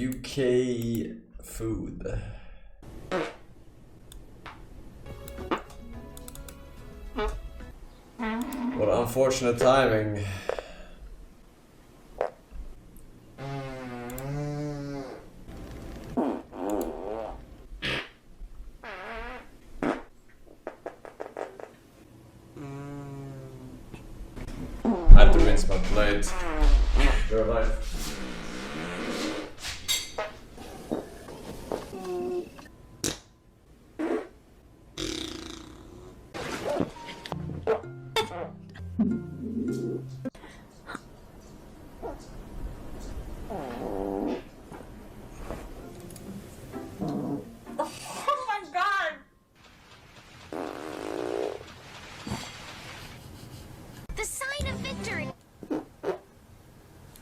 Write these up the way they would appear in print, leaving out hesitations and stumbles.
UK food. What unfortunate timing. I have to rinse my plate. Your life.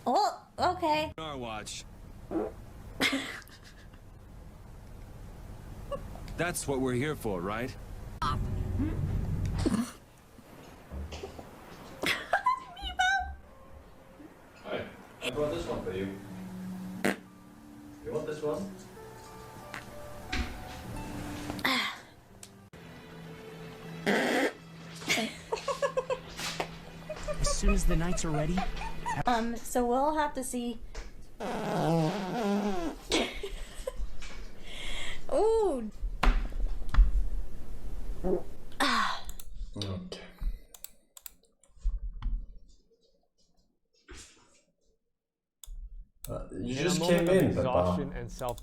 Oh, okay. Our watch. That's what we're here for, right? Hi, I brought this one for you. You want this one? As soon as the knights are ready. So we'll have to see. Ooh. Okay. You just came in, Papa. And self